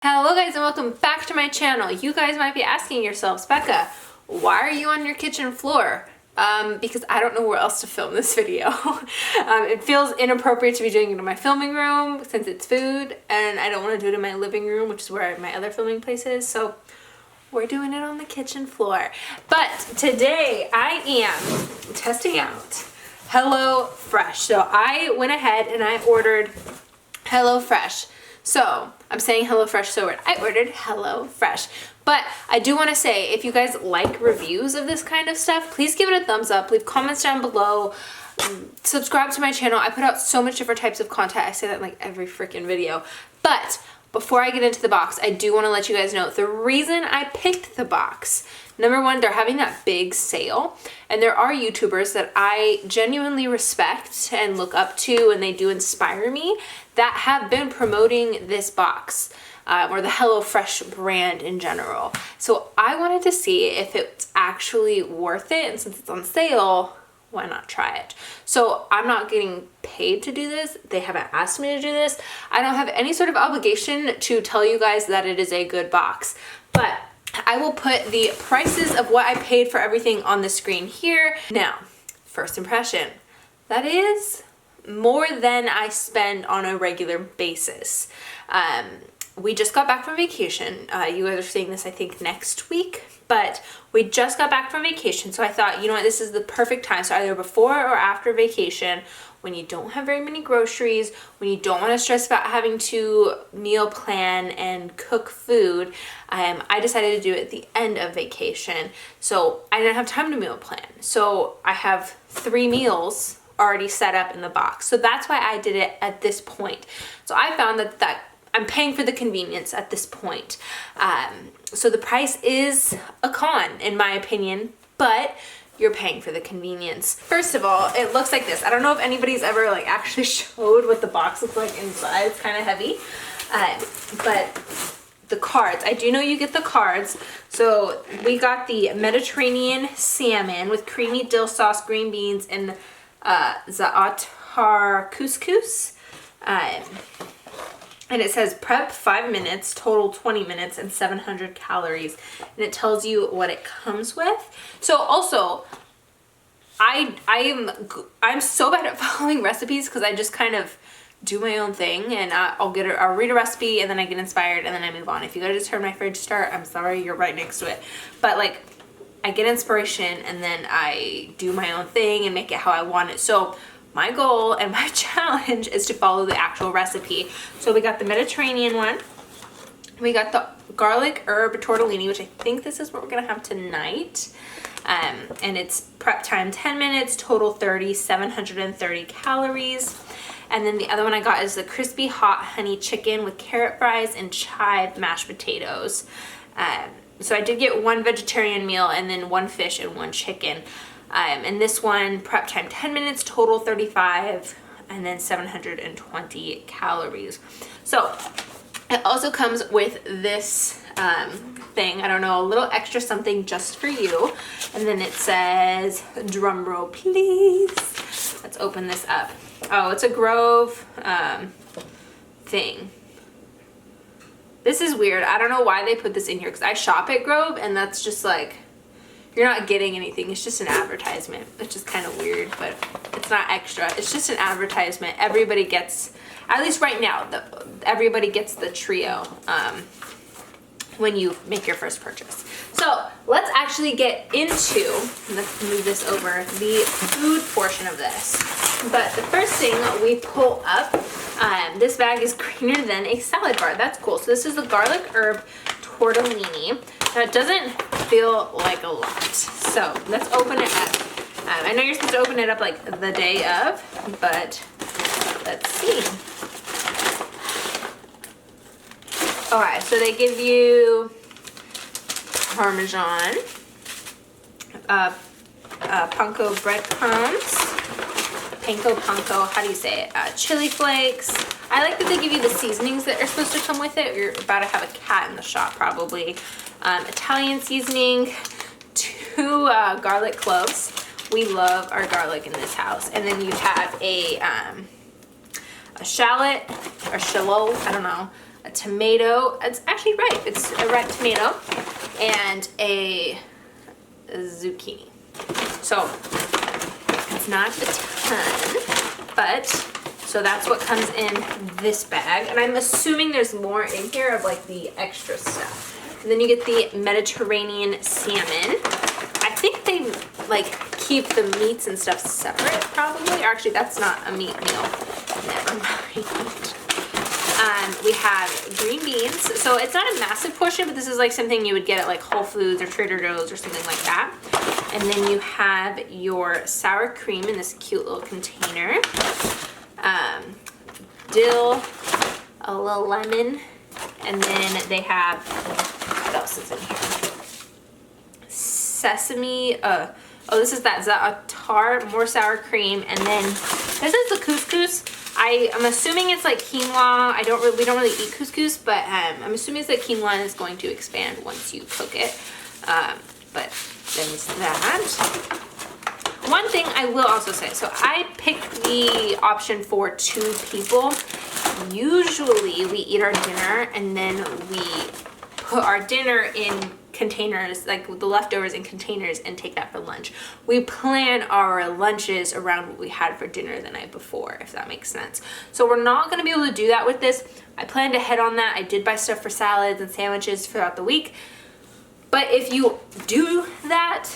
Hello guys and welcome back to my channel. You guys might be asking yourselves, Becca, why are you on your kitchen floor? Because I don't know where else to film this video. It feels inappropriate to be doing it in my filming room since it's food, and I don't want to do it in my living room, which is where my other filming place is, so we're doing it on the kitchen floor. But today I am testing out HelloFresh. So I went ahead and I ordered HelloFresh. So I'm saying HelloFresh so weird. I ordered HelloFresh. But I do want to say, if you guys like reviews of this kind of stuff, please give it a thumbs up. Leave comments down below. Subscribe to my channel. I put out so much different types of content. I say that in like every freaking video. But before I get into the box, I do want to let you guys know the reason I picked the box. Number one, they're having that big sale, and there are YouTubers that I genuinely respect and look up to, and they do inspire me, that have been promoting this box, or the HelloFresh brand in general. So I wanted to see if it's actually worth it, and since it's on sale, why not try it? So I'm not getting paid to do this. They haven't asked me to do this. I don't have any sort of obligation to tell you guys that it is a good box, but I will put the prices of what I paid for everything on the screen here. Now, first impression, that is more than I spend on a regular basis. We just got back from vacation. You guys are seeing this, I think, next week, but we just got back from vacation. So I thought, you know what, this is the perfect time. So either before or after vacation, when you don't have very many groceries, when you don't want to stress about having to meal plan and cook food, I decided to do it at the end of vacation. So I didn't have time to meal plan. So I have 3 meals already set up in the box. So that's why I did it at this point. So I found that I'm paying for the convenience at this point. So the price is a con, in my opinion, but you're paying for the convenience. First of all, it looks like this. I don't know if anybody's ever like actually showed what the box looks like inside. It's kind of heavy, but the cards, I do know you get the cards. So we got the Mediterranean salmon with creamy dill sauce, green beans, and za'atar couscous. And it says prep 5 minutes, total 20 minutes, and 700 calories. And it tells you what it comes with. So also, I'm so bad at following recipes because I just kind of do my own thing, and I'll read a recipe and then I get inspired and then I move on. If you guys just heard my fridge start, I'm sorry, you're right next to it. But like, I get inspiration and then I do my own thing and make it how I want it. So my goal and my challenge is to follow the actual recipe. So we got the Mediterranean one. We got the garlic herb tortellini, which I think this is what we're gonna have tonight. And it's prep time 10 minutes, total 30, 730 calories. And then the other one I got is the crispy hot honey chicken with carrot fries and chive mashed potatoes. So I did get 1 vegetarian meal and then 1 fish and 1 chicken. And this one, prep time 10 minutes, total 35, and then 720 calories. So it also comes with this thing, I don't know, a little extra something just for you. And then it says, drum roll please. Let's open this up. Oh, it's a Grove thing. This is weird. I don't know why they put this in here because I shop at Grove and that's just like, you're not getting anything. It's just an advertisement, which is kind of weird, but it's not extra. It's just an advertisement. Everybody gets, at least right now, everybody gets the trio when you make your first purchase. So let's actually get into, let's move this over, the food portion of this. But the first thing we pull up, this bag is greener than a salad bar. That's cool. So this is the garlic herb tortellini. Now it doesn't feel like a lot. So let's open it up. I know you're supposed to open it up like the day of, but let's see. Alright, so they give you Parmesan, panko breadcrumbs, panko, how do you say it? Chili flakes. I like that they give you the seasonings that are supposed to come with it. You're about to have a cat in the shop probably. Italian seasoning, 2 garlic cloves. We love our garlic in this house. And then you have a shallot or shallot, I don't know, a tomato. It's actually ripe. It's a ripe tomato, and a zucchini. So it's not a ton, but so that's what comes in this bag. And I'm assuming there's more in here of like the extra stuff. And then you get the Mediterranean salmon. I think they like keep the meats and stuff separate probably. Or actually, that's not a meat meal. Never mind. We have green beans. So it's not a massive portion, but this is like something you would get at like Whole Foods or Trader Joe's or something like that. And then you have your sour cream in this cute little container. Dill, a little lemon, and then they have, what else is in here? Sesame, this is that za'atar, more sour cream, and then this is the couscous. I'm assuming it's like quinoa. We don't really eat couscous, but I'm assuming it's like quinoa and it's going to expand once you cook it. But there's that. One thing I will also say, so I picked the option for 2 people. Usually we eat our dinner and then we put our dinner in containers, like the leftovers in containers, and take that for lunch. We plan our lunches around what we had for dinner the night before, if that makes sense. So we're not gonna be able to do that with this. I planned ahead on that. I did buy stuff for salads and sandwiches throughout the week. But if you do that,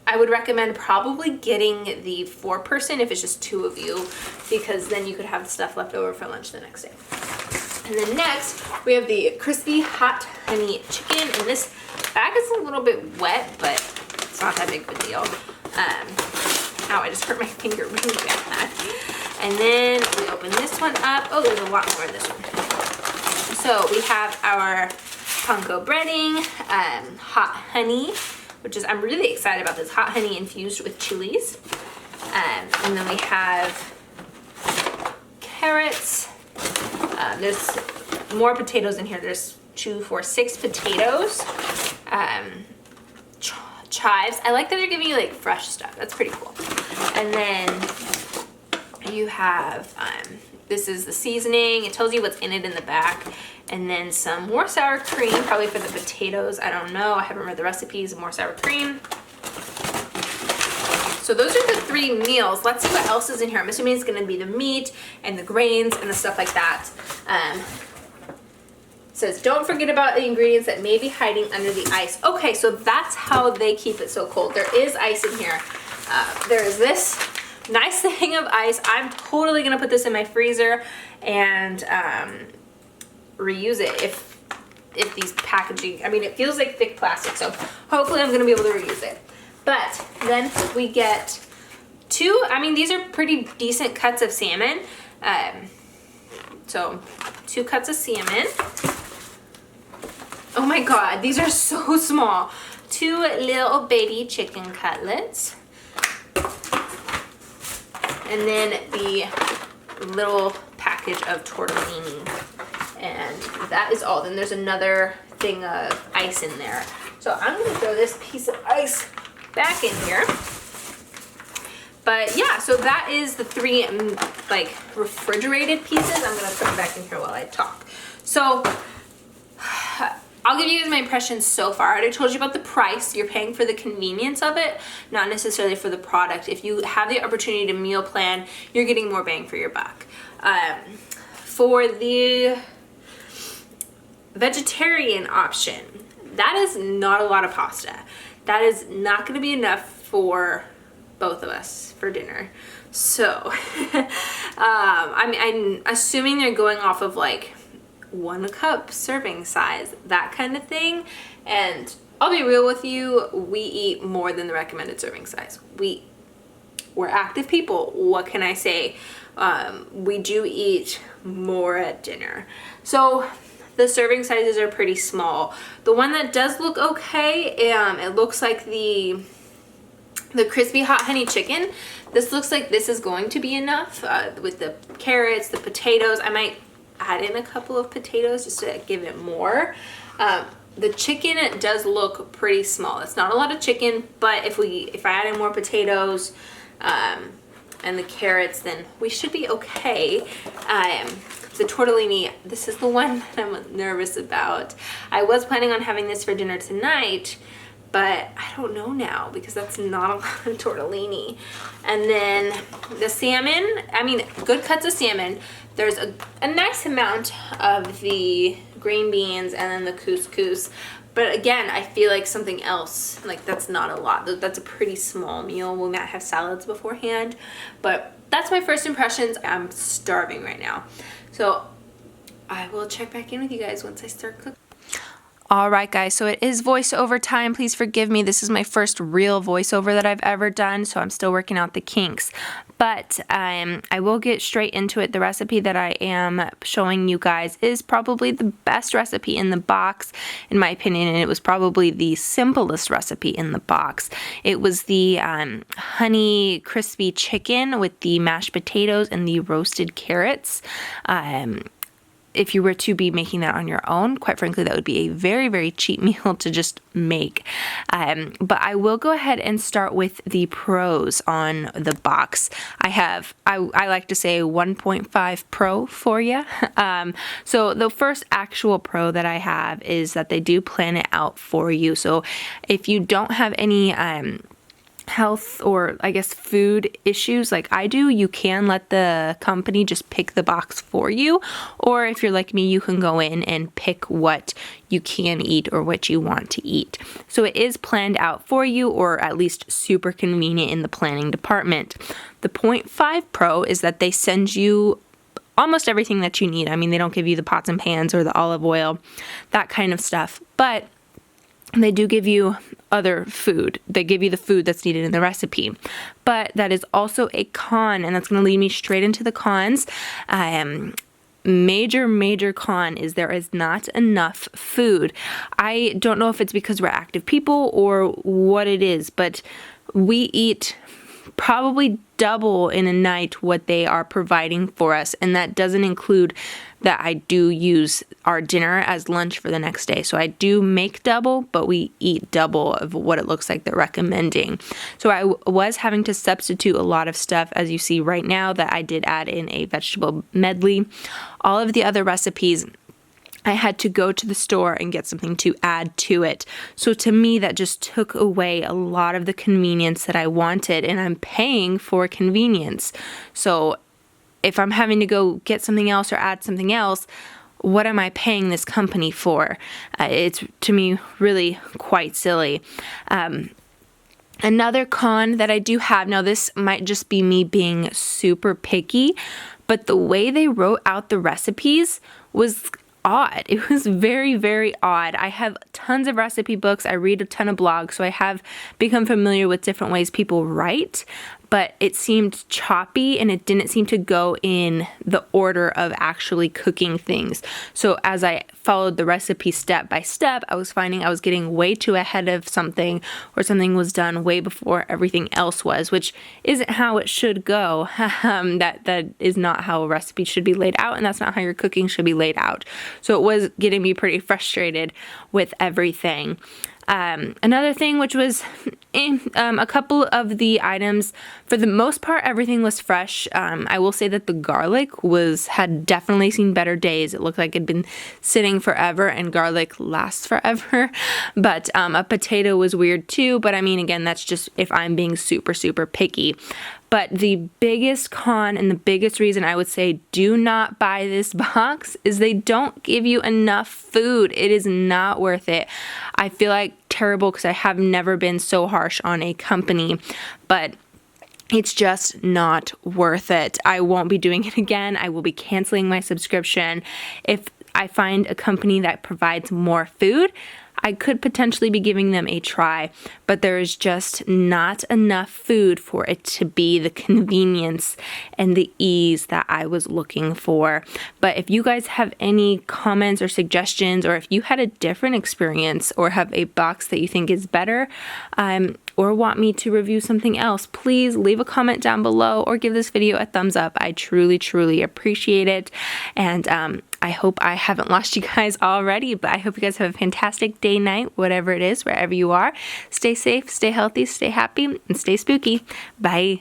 I would recommend probably getting the 4-person if it's just 2 of you, because then you could have the stuff left over for lunch the next day. And then next, we have the crispy hot honey chicken, and this bag is a little bit wet, but it's not that big of a deal. Ow, I just hurt my finger really bad. And then we open this one up. Oh, there's a lot more in this one. So we have our panko breading, hot honey, which is, I'm really excited about this, hot honey infused with chilies. And then we have carrots. There's more potatoes in here. There's 2, 4, 6 potatoes. Chives. I like that they're giving you like fresh stuff. That's pretty cool. And then you have, this is the seasoning. It tells you what's in it in the back. And then some more sour cream, probably for the potatoes. I don't know. I haven't read the recipes. More sour cream. So those are the 3 meals. Let's see what else is in here. I'm assuming it's going to be the meat and the grains and the stuff like that. Says, don't forget about the ingredients that may be hiding under the ice. Okay, so that's how they keep it so cold. There is ice in here. There is this nice thing of ice. I'm totally going to put this in my freezer and reuse it if these packaging, I mean, it feels like thick plastic, so hopefully I'm going to be able to reuse it. But then we get 2, I mean, these are pretty decent cuts of salmon. So 2 cuts of salmon. Oh my God, these are so small. 2 little baby chicken cutlets. And then the little package of tortellini. And that is all. Then there's another thing of ice in there. So I'm gonna throw this piece of ice back in here. But yeah, so that is the 3 like refrigerated pieces. I'm gonna throw them back in here while I talk. So I'll give you guys my impressions so far. I already told you about the price. You're paying for the convenience of it, not necessarily for the product. If you have the opportunity to meal plan, you're getting more bang for your buck. For the vegetarian option, that is not a lot of pasta. That is not going to be enough for both of us for dinner. So I'm assuming they're going off of like 1 cup serving size, that kind of thing. And I'll be real with you, we eat more than the recommended serving size. We're active people. What can I say? We do eat more at dinner. So the serving sizes are pretty small. The one that does look okay, it looks like the crispy hot honey chicken. This looks like this is going to be enough with the carrots, the potatoes. I might add in a couple of potatoes just to give it more. The chicken, it does look pretty small. It's not a lot of chicken, but if I add in more potatoes and the carrots, then we should be okay. The tortellini, this is the one that I'm nervous about. I was planning on having this for dinner tonight, but I don't know now because that's not a lot of tortellini. And then the salmon, I mean, good cuts of salmon. There's a nice amount of the green beans and then the couscous. But again, I feel like something else, like that's not a lot. That's a pretty small meal. We might have salads beforehand, but that's my first impressions. I'm starving right now. So I will check back in with you guys once I start cooking. All right, guys, so it is voiceover time. Please forgive me. This is my first real voiceover that I've ever done, so I'm still working out the kinks. But I will get straight into it. The recipe that I am showing you guys is probably the best recipe in the box, in my opinion, and it was probably the simplest recipe in the box. It was the honey crispy chicken with the mashed potatoes and the roasted carrots. If you were to be making that on your own, quite frankly, that would be a very, very cheap meal to just make. But I will go ahead and start with the pros on the box. I like to say 1.5 pro for you. So the first actual pro that I have is that they do plan it out for you. So if you don't have any health or I guess food issues like I do, you can let the company just pick the box for you, or if you're like me, you can go in and pick what you can eat or what you want to eat. So it is planned out for you, or at least super convenient in the planning department. The 0.5 pro is that they send you almost everything that you need. I mean, they don't give you the pots and pans or the olive oil, that kind of stuff, but they do give you other food. They give you the food that's needed in the recipe. But that is also a con, and that's going to lead me straight into the cons. Major con is there is not enough food. I don't know if it's because we're active people or what it is, but we eat probably double in a night what they are providing for us, and that doesn't include that I do use our dinner as lunch for the next day. So I do make double, but we eat double of what it looks like they're recommending. So I was having to substitute a lot of stuff, as you see right now, that I did add in a vegetable medley. All of the other recipes, I had to go to the store and get something to add to it. So to me, that just took away a lot of the convenience that I wanted, and I'm paying for convenience. So if I'm having to go get something else or add something else, what am I paying this company for? It's, to me, really quite silly. Another con that I do have, now this might just be me being super picky, but the way they wrote out the recipes was odd. It was very, very odd. I have tons of recipe books. I read a ton of blogs, so I have become familiar with different ways people write, but it seemed choppy and it didn't seem to go in the order of actually cooking things. So as I followed the recipe step by step, I was finding I was getting way too ahead of something, or something was done way before everything else was, which isn't how it should go. That is not how a recipe should be laid out, and that's not how your cooking should be laid out. So it was getting me pretty frustrated with everything. Another thing, which was a couple of the items, for the most part, everything was fresh. I will say that the garlic had definitely seen better days. It looked like it'd been sitting forever, and garlic lasts forever. But a potato was weird too. But I mean, again, that's just if I'm being super, super picky. But the biggest con and the biggest reason I would say do not buy this box is they don't give you enough food. It is not worth it. I feel like terrible because I have never been so harsh on a company, but it's just not worth it. I won't be doing it again. I will be canceling my subscription. If I find a company that provides more food, I could potentially be giving them a try, but there is just not enough food for it to be the convenience and the ease that I was looking for. But if you guys have any comments or suggestions, or if you had a different experience or have a box that you think is better, or want me to review something else, please leave a comment down below or give this video a thumbs up. I truly, truly appreciate it. And I hope I haven't lost you guys already, but I hope you guys have a fantastic day, night, whatever it is, wherever you are. Stay safe, stay healthy, stay happy, and stay spooky. Bye.